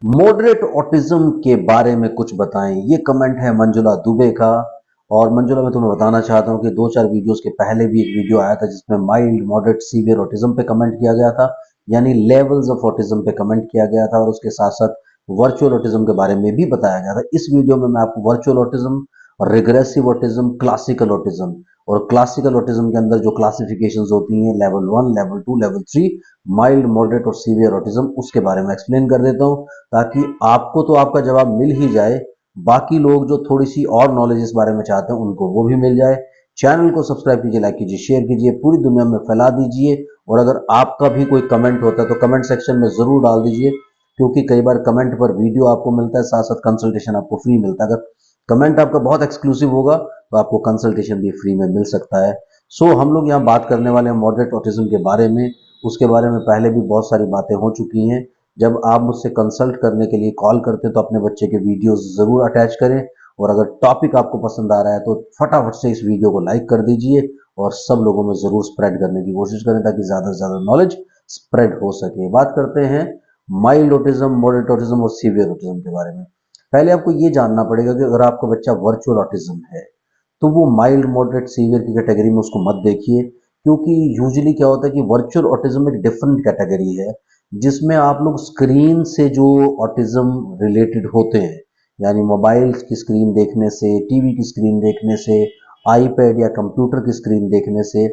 Moderate autism के बारे में कुछ बताएं। ये कमेंट है मंजुला दुबे का। और मंजुला, मैं तुम्हें बताना चाहता हूं कि 2-4 वीडियोस के पहले भी एक वीडियो आया था जिसमें माइल्ड, मॉडरेट, सीवियर ऑटिज्म पे कमेंट किया गया था, यानी लेवल्स ऑफ ऑटिज्म पे कमेंट किया गया था, और उसके साथ साथ वर्चुअल ऑटिज्म के बारे में भी बताया गया था। इस वीडियो में मैं आपको virtual autism, regressive autism, classical autism, और क्लासिकल ऑटिज्म के अंदर जो क्लासिफिकेशंस होती हैं, level 1, level 2, level 3, mild, moderate और सीवियर ऑटिज्म, उसके बारे में एक्सप्लेन कर देता हूं, ताकि आपको तो आपका जवाब मिल ही जाए, बाकी लोग जो थोड़ी सी और नॉलेज इस बारे में चाहते हैं उनको वो भी मिल जाए। चैनल को सब्सक्राइब कीजिए, लाइक कीजिए, शेयर कीजिए, पूरी दुनिया में फैला दीजिए। और अगर आपका भी कोई कमेंट होता है तो कमेंट सेक्शन में जरूर डाल दीजिए, क्योंकि कई बार कमेंट पर वीडियो आपको मिलता है, साथ साथ कंसल्टेशन आपको फ्री मिलता है। अगर कमेंट आपका बहुत एक्सक्लूसिव होगा तो आपको कंसल्टेशन भी फ्री में मिल सकता है। सो हम लोग यहाँ बात करने वाले हैं मॉडरेट ऑटिज्म के बारे में। उसके बारे में पहले भी बहुत सारी बातें हो चुकी हैं। जब आप मुझसे कंसल्ट करने के लिए कॉल करते हैं तो अपने बच्चे के वीडियोस जरूर अटैच करें, और अगर टॉपिक आपको पसंद आ रहा है तो फटाफट से इस वीडियो को लाइक कर दीजिए और सब लोगों में जरूर स्प्रेड करने की कोशिश करें, ताकि ज्यादा से ज्यादा नॉलेज स्प्रेड हो सके। बात करते हैं माइल्ड ऑटिज्म, मॉडरेट ऑटिज्म और सीवियर ऑटिज्म के बारे में। पहले आपको ये जानना पड़ेगा कि अगर आपका बच्चा वर्चुअल ऑटिज्म है तो वो माइल्ड, मॉडरेट, सीवियर की कैटेगरी में उसको मत देखिए, क्योंकि यूजुअली क्या होता है कि वर्चुअल ऑटिज्म एक डिफरेंट कैटेगरी है, जिसमें आप लोग स्क्रीन से जो ऑटिज्म रिलेटेड होते हैं, यानी मोबाइल की स्क्रीन देखने से, टीवी की स्क्रीन देखने से, आईपैड या कंप्यूटर की स्क्रीन देखने से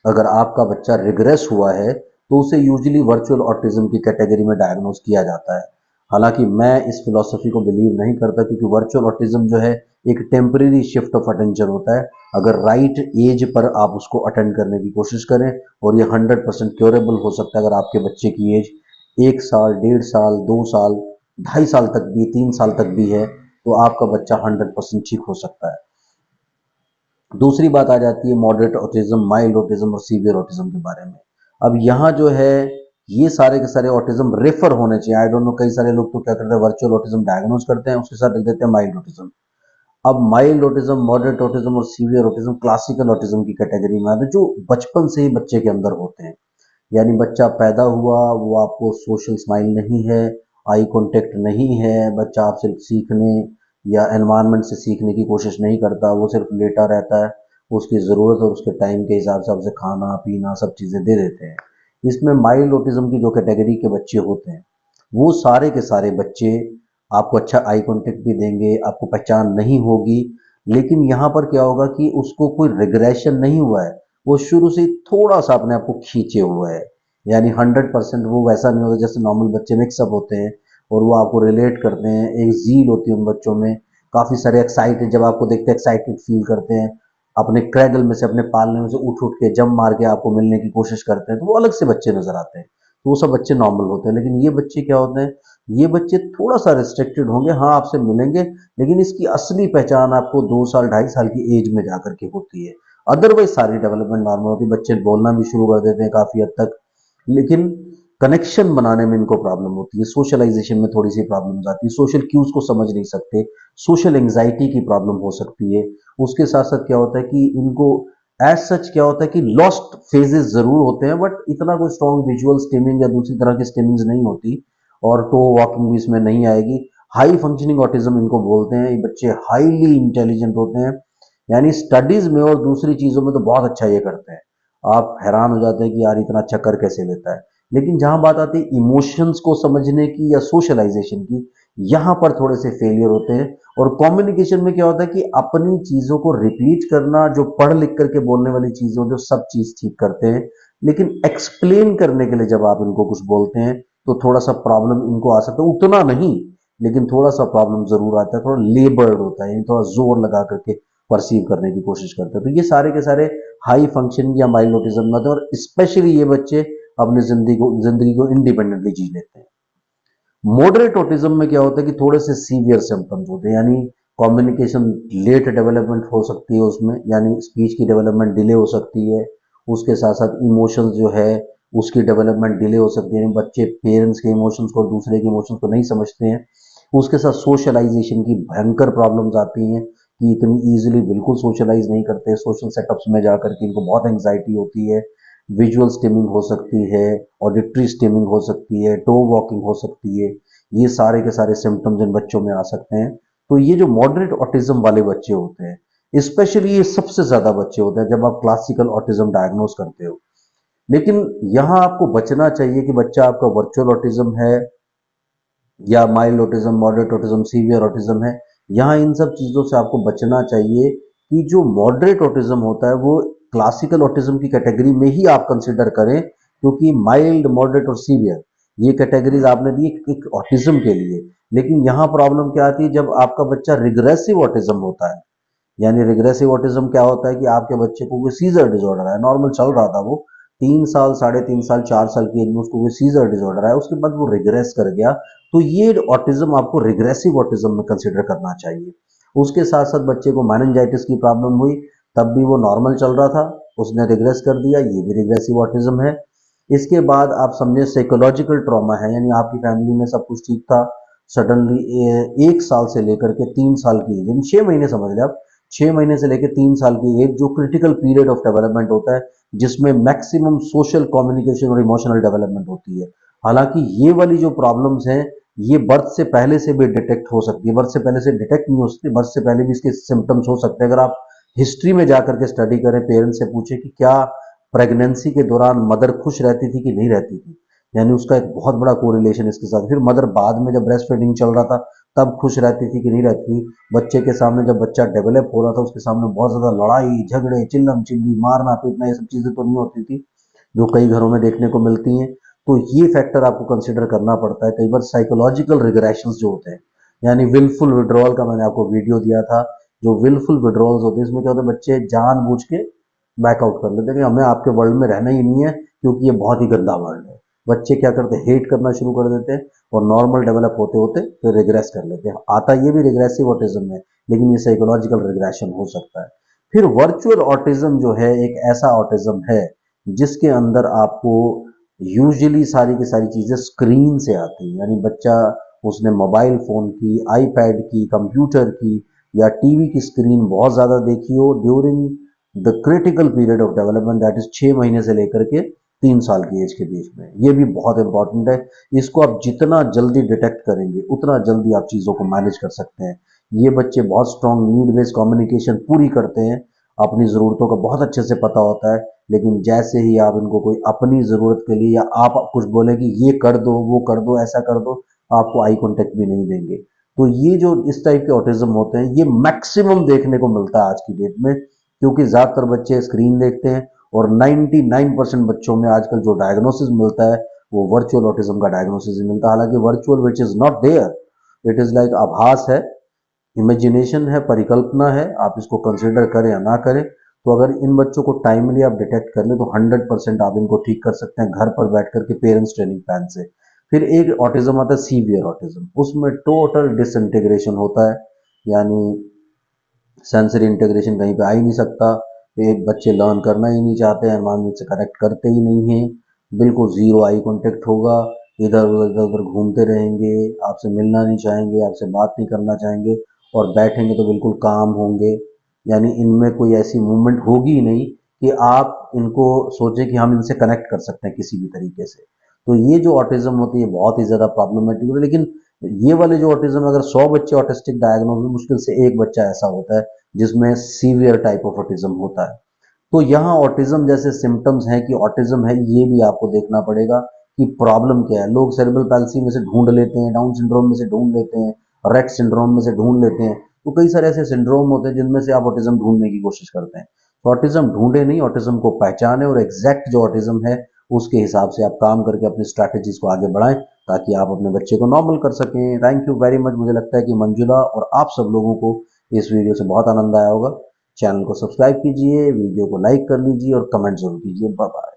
अगर आपका बच्चा रिग्रेस हुआ है तो उसे यूजुअली वर्चुअल ऑटिज्म की कैटेगरी में डायग्नोज किया जाता है। हालांकि मैं इस फिलॉसफी को बिलीव नहीं करता, क्योंकि वर्चुअल ऑटिज्म जो है एक टेम्परेरी शिफ्ट ऑफ अटेंशन होता है। अगर राइट एज पर आप उसको अटेंड करने की कोशिश करें, और ये 100% क्योरेबल हो सकता है। अगर आपके बच्चे की एज 1 साल, 1.5 साल, 2 साल, 2.5 साल तक भी, 3 साल तक भी है, तो आपका बच्चा 100% ठीक हो सकता है। दूसरी बात आ जाती है मॉडरेट ऑटिज्म, माइल्ड ऑटिज्म और सीवियर ऑटिज्म के बारे में। अब यहाँ जो है, ये सारे के सारे ऑटिज्म रेफर होने चाहिए। आई डोंट नो, कई सारे लोग तो क्या करते हैं, वर्चुअल ऑटिज्म डायग्नोज करते हैं, उसके साथ लिख देते हैं माइल्ड ऑटिज्म। अब माइल्ड ऑटिज्म, मॉडरेट ऑटिज्म और सीवियर ऑटिज्म क्लासिकल ऑटिज्म की कैटेगरी में आते हैं, जो बचपन से ही बच्चे के अंदर होते हैं। यानी बच्चा पैदा हुआ, वो आपको सोशल स्माइल नहीं है, आई कांटेक्ट नहीं है, बच्चा आपसे सीखने या एनवायरनमेंट से सीखने की कोशिश नहीं करता, वो सिर्फ लेटा रहता है। उसकी ज़रूरत और उसके टाइम के हिसाब से आपसे खाना पीना सब चीज़ें दे देते हैं। इसमें माइल्ड ऑटिज्म की जो कैटेगरी के बच्चे होते हैं, वो सारे के सारे बच्चे आपको अच्छा आई कांटेक्ट भी देंगे, आपको पहचान नहीं होगी, लेकिन यहाँ पर क्या होगा कि उसको कोई रिग्रेशन नहीं हुआ है, वो शुरू से थोड़ा सा अपने आप को खींचे हुए है। यानी 100% वो वैसा नहीं होता जैसे नॉर्मल बच्चे मिक्सअप होते हैं और वो आपको रिलेट करते हैं। एक जील होती है उन बच्चों में, काफी सारे एक्साइटेड, जब आपको देखते हैं एक्साइटेड फील करते हैं, अपने क्रैगल में से, अपने पालने में से उठ उठ के जंप मार के आपको मिलने की कोशिश करते हैं, तो वो अलग से बच्चे नजर आते हैं। तो वो सब बच्चे नॉर्मल होते हैं। लेकिन ये बच्चे क्या होते हैं, ये बच्चे थोड़ा सा रिस्ट्रिक्टेड होंगे, हाँ आपसे मिलेंगे, लेकिन इसकी असली पहचान आपको 2 साल, 2.5 साल की एज में जाकर के होती है। अदरवाइज सारी डेवलपमेंट नॉर्मल होती है, बच्चे बोलना भी शुरू कर देते हैं काफी हद तक, लेकिन कनेक्शन बनाने में इनको प्रॉब्लम होती है, सोशलाइजेशन में थोड़ी सी प्रॉब्लम आती है, सोशल क्यूज को समझ नहीं सकते, सोशल एंग्जाइटी की प्रॉब्लम हो सकती है। उसके साथ साथ क्या होता है कि इनको एज सच क्या होता है कि लॉस्ट फेजेस जरूर होते हैं, बट इतना कोई स्ट्रॉन्ग विजुअल स्टिमिंग या दूसरी तरह की स्टिमिंग्स नहीं होती, और टो वॉकिंग भी इसमें नहीं आएगी। हाई फंक्शनिंग ऑटिज्म इनको बोलते हैं। ये बच्चे हाईली इंटेलिजेंट होते हैं, यानी स्टडीज में और दूसरी चीजों में तो बहुत अच्छा ये करते हैं। आप हैरान हो जाते हैं कि यार इतना अच्छा कर कैसे लेता है। लेकिन जहां बात आती है इमोशंस को समझने की या सोशलाइजेशन की, यहां पर थोड़े से फेलियर होते हैं। और कम्युनिकेशन में क्या होता है कि अपनी चीजों को रिपीट करना, जो पढ़ लिख करके बोलने वाली चीजें, जो सब चीज ठीक करते हैं, लेकिन एक्सप्लेन करने के लिए जब आप इनको कुछ बोलते हैं तो थोड़ा सा प्रॉब्लम इनको आ सकता है। उतना नहीं, लेकिन थोड़ा सा प्रॉब्लम जरूर आता है, थोड़ा लेबर्ड होता है, थोड़ा जोर लगा करके परसीव करने की कोशिश करते हैं। तो ये सारे के सारे हाई फंक्शन या माइल्ड ऑटिज्म में होते हैं, और स्पेशली ये बच्चे अपनी जिंदगी को इंडिपेंडेंटली जी लेते हैं। मॉडरेट ऑटिज्म में क्या होता है कि थोड़े से सीवियर सिम्टम्स होते हैं, यानी कम्युनिकेशन लेट डेवलपमेंट हो सकती है उसमें, यानी स्पीच की डेवलपमेंट डिले हो सकती है। उसके साथ साथ इमोशंस जो है उसकी डेवलपमेंट डिले हो सकती है, बच्चे पेरेंट्स के इमोशंस को और दूसरे के इमोशंस को नहीं समझते हैं। उसके साथ सोशलाइजेशन की भयंकर प्रॉब्लम्स आती हैं, कि इतनी इजीली बिल्कुल सोशलाइज नहीं करते, सोशल सेटअप्स में जाकर के इनको बहुत एंग्जाइटी होती है। विजुअल स्टिमिंग हो सकती है, ऑडिटरी स्टिमिंग हो सकती है, टो वॉकिंग हो सकती है। ये सारे के सारे सिम्टम्स इन बच्चों में आ सकते हैं। तो ये जो मॉडरेट ऑटिज्म वाले बच्चे होते हैं, स्पेशली ये सबसे ज्यादा बच्चे होते हैं जब आप क्लासिकल ऑटिज्म डायग्नोस करते हो। लेकिन यहां आपको बचना चाहिए कि बच्चा आपका वर्चुअल ऑटिज्म है या mild autism, moderate autism, severe autism है। यहाँ इन सब चीजों से आपको बचना चाहिए कि जो मॉडरेट ऑटिज्म होता है वो क्लासिकल ऑटिज्म की कैटेगरी में ही आप कंसिडर करें, क्योंकि माइल्ड, मॉडरेट और सीवियर ये कैटेगरीज आपने दी एक ऑटिज्म के लिए। लेकिन यहाँ प्रॉब्लम क्या आती है जब आपका बच्चा रिग्रेसिव ऑटिज्म होता है। यानी रिग्रेसिव ऑटिज्म क्या होता है कि आपके बच्चे को कोई सीजर डिसऑर्डर है, नॉर्मल चल रहा था वो 3 साल, 3.5 साल, 4 साल की एज में उसको कोई सीजर डिसऑर्डर है, उसके बाद वो रिग्रेस कर गया, तो ये ऑटिज्म आपको रिग्रेसिव ऑटिज्म में कंसिडर करना चाहिए। उसके साथ साथ बच्चे को मेनिंजाइटिस की प्रॉब्लम हुई, तब भी वो नॉर्मल चल रहा था, उसने रिग्रेस कर दिया, ये भी रिग्रेसिव ऑटिज्म है। इसके बाद आप समझे साइकोलॉजिकल ट्रॉमा है, यानी आपकी फैमिली में सब कुछ ठीक था, सडनली 1 साल से लेकर के 3 साल की एज, यानी 6 महीने समझ ले आप, 6 महीने से लेकर 3 साल की एज जो क्रिटिकल पीरियड ऑफ डेवलपमेंट होता है, जिसमें मैक्सिमम सोशल कम्युनिकेशन और इमोशनल डेवलपमेंट होती है। हालांकि ये वाली जो प्रॉब्लम्स हैं ये बर्थ से पहले से भी डिटेक्ट हो सकती है, बर्थ से पहले से डिटेक्ट नहीं हो सकती, बर्थ से पहले भी इसके सिम्टम्स हो सकते हैं। अगर आप हिस्ट्री में जाकर के स्टडी करें, पेरेंट्स से पूछे कि क्या प्रेगनेंसी के दौरान मदर खुश रहती थी कि नहीं रहती थी, यानी उसका एक बहुत बड़ा कोरिलेशन इसके साथ। फिर मदर बाद में जब ब्रेस्ट फीडिंग चल रहा था तब खुश रहती थी कि नहीं रहती थी, बच्चे के सामने जब बच्चा डेवलप हो रहा था उसके सामने बहुत ज्यादा लड़ाई झगड़े, चिल्लम चिल्ली, मारना पीटना, ये सब चीजें तो नहीं होती थी जो कई घरों में देखने को मिलती हैं। तो ये फैक्टर आपको कंसिडर करना पड़ता है। कई बार साइकोलॉजिकल रिग्रेशंस जो होते हैं, यानी विलफुल विड्रॉल का मैंने आपको वीडियो दिया था, जो विलफुल विड्रॉल्स होते हैं इसमें क्या होता है, बच्चे जानबूझ के बैकआउट कर लेते हैं कि हमें आपके वर्ल्ड में रहना ही नहीं है क्योंकि ये बहुत ही गंदा वर्ल्ड है। बच्चे क्या करते हैं, हेट करना शुरू कर देते हैं और नॉर्मल डेवलप होते होते फिर रिग्रेस कर लेते हैं। आता ये भी रिग्रेसिव ऑटिज्म है, लेकिन ये साइकोलॉजिकल रिग्रेशन हो सकता है। फिर वर्चुअल ऑटिज्म जो है एक ऐसा ऑटिज्म है जिसके अंदर आपको यूजुअली सारी की सारी चीजें स्क्रीन से आती है, यानी बच्चा उसने मोबाइल फोन की, आईपैड की, कंप्यूटर की या टीवी की स्क्रीन बहुत ज्यादा देखी हो during the critical period of development, that is 6 महीने से लेकर के 3 साल की एज के बीच में। ये भी बहुत इंपॉर्टेंट है, इसको आप जितना जल्दी डिटेक्ट करेंगे उतना जल्दी आप चीजों को मैनेज कर सकते हैं। ये बच्चे बहुत स्ट्रॉन्ग नीड बेस्ड कम्युनिकेशन पूरी करते हैं, अपनी जरूरतों का बहुत अच्छे से पता होता है, लेकिन जैसे ही आप इनको कोई अपनी जरूरत के लिए या आप कुछ बोले कि ये कर दो, वो कर दो, ऐसा कर दो, आपको आई कांटेक्ट भी नहीं देंगे। तो ये जो इस टाइप के ऑटिज्म होते हैं ये मैक्सिमम देखने को मिलता है आज की डेट में, क्योंकि ज्यादातर बच्चे स्क्रीन देखते हैं और 99% बच्चों में आजकल जो डायग्नोसिस मिलता है वो वर्चुअल ऑटिज्म का डायग्नोसिस मिलता है। हालांकि virtual which is not there, it is like आभास है, इमेजिनेशन है, परिकल्पना है, आप इसको कंसिडर करें या ना करें। तो अगर इन बच्चों को टाइमली आप डिटेक्ट कर ले तो 100% आप इनको ठीक कर सकते हैं घर पर बैठ करके पेरेंट्स ट्रेनिंग प्लान से। फिर एक ऑटिज्म आता है सीवियर ऑटिज्म, उसमें टोटल डिसइंटीग्रेशन होता है, यानी सेंसरी इंटीग्रेशन कहीं पे आ ही नहीं सकता, एक बच्चे लर्न करना ही नहीं चाहते, एनवायरमेंट से कनेक्ट करते ही नहीं है, बिल्कुल जीरो आई कांटेक्ट होगा, इधर उधर घूमते रहेंगे, आपसे मिलना नहीं चाहेंगे, आपसे बात नहीं करना चाहेंगे, और बैठेंगे तो बिल्कुल काम होंगे, यानी इनमें कोई ऐसी मूवमेंट होगी ही नहीं कि आप इनको सोचे कि हम इनसे कनेक्ट कर सकते हैं किसी भी तरीके से। तो ये जो ऑटिज्म होती है बहुत ही ज्यादा प्रॉब्लमेटिक होती है। लेकिन ये वाले जो ऑटिज्म, अगर 100 बच्चे ऑटिस्टिक डायग्नोज में मुश्किल से एक बच्चा ऐसा होता है जिसमें सीवियर टाइप ऑफ ऑटिज्म होता है। तो यहाँ ऑटिज्म जैसे सिम्टम्स हैं कि ऑटिज्म है, ये भी आपको देखना पड़ेगा कि प्रॉब्लम क्या है। लोग सेरेब्रल पैल्सी में से ढूंढ लेते हैं, डाउन सिंड्रोम में से ढूंढ लेते हैं, रेट सिंड्रोम में से ढूंढ लेते हैं, तो कई सारे ऐसे सिंड्रोम होते हैं जिनमें से आप ऑटिज्म ढूंढने की कोशिश करते हैं। तो ऑटिज्म ढूंढे नहीं, ऑटिज्म को पहचाने और एग्जैक्ट जो ऑटिज्म है उसके हिसाब से आप काम करके अपनी स्ट्रैटेजीज को आगे बढ़ाएं ताकि आप अपने बच्चे को नॉर्मल कर सकें। Thank you very much. मुझे लगता है कि मंजुला और आप सब लोगों को इस वीडियो से बहुत आनंद आया होगा। चैनल को सब्सक्राइब कीजिए, वीडियो को लाइक कर लीजिए और कमेंट जरूर कीजिए। Bye bye.